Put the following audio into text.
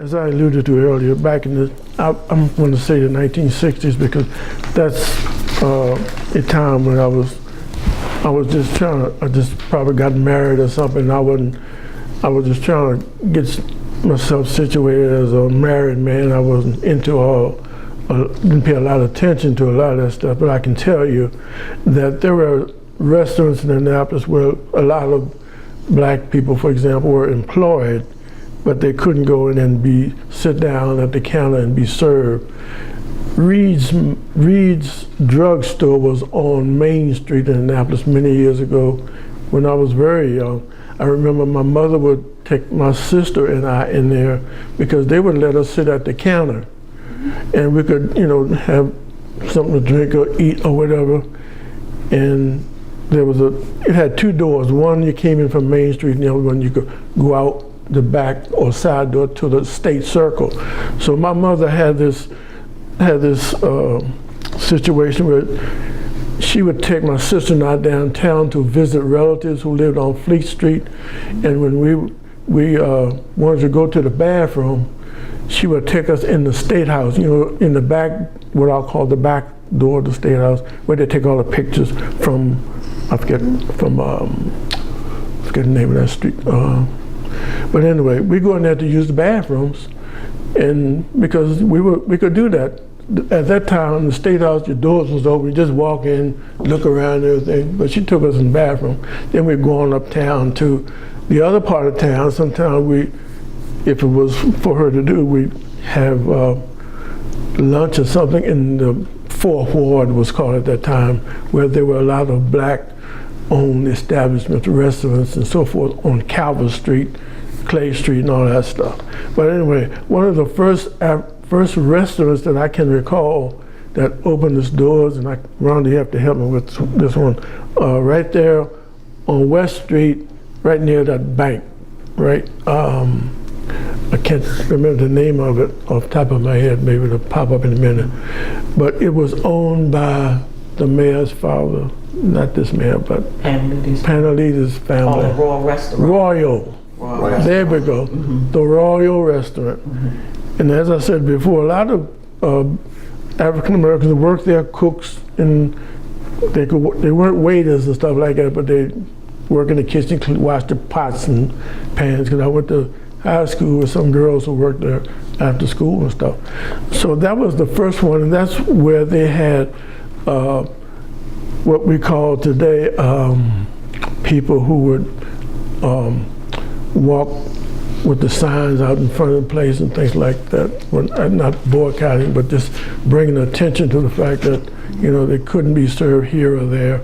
As I alluded to earlier, back in the, I'm going to say the 1960s because that's a time when I was just trying to, I just probably got married or something. I was just trying to get myself situated as a married man. I wasn't into didn't pay a lot of attention to a lot of that stuff, but I can tell you that there were restaurants in Annapolis where a lot of black people, for example, were employed, but they couldn't go in and sit down at the counter and be served. Reed's drugstore was on Main Street in Annapolis many years ago when I was very young. I remember my mother would take my sister and I in there because they would let us sit at the counter and we could, have something to drink or eat or whatever. And it had two doors. One you came in from Main Street and the other one you could go out the back or side door to the State Circle. So my mother had this situation where she would take my sister and I downtown to visit relatives who lived on Fleet Street, and when we wanted to go to the bathroom, she would take us in the State House, in the back, what I'll call the back door of the State House, where they take all the pictures from, I forget the name of that street. But anyway, we go in there to use the bathrooms, and because we could do that. At that time, in the State House, your doors was open. You just walk in, look around and everything. But she took us in the bathroom. Then we'd go on uptown to the other part of town. Sometimes if it was for her to do, we'd have lunch or something in the Fourth Ward, was called at that time, where there were a lot of black-owned establishments, restaurants, and so forth on Calvert Street, Clay Street, and all that stuff. But anyway, one of the first restaurants that I can recall that opened its doors, and Rhonda, you have to help me with this one, right there on West Street, right near that bank, right? I can't remember the name of it off the top of my head. Maybe it'll pop up in a minute. But it was owned by the mayor's father, not this mayor, but Panelides family. Oh, the Royal Restaurant. Royal. There we go. Mm-hmm. The Royal Restaurant. Mm-hmm. And as I said before, a lot of African Americans worked there, cooks, and they weren't waiters and stuff like that, but they work in the kitchen, wash the pots and pans. Because I went to high school with some girls who worked there after school and stuff. So that was the first one, and that's where they had what we call today people who would walk with the signs out in front of the place and things like that. Well, not boycotting, but just bringing attention to the fact that they couldn't be served here or there.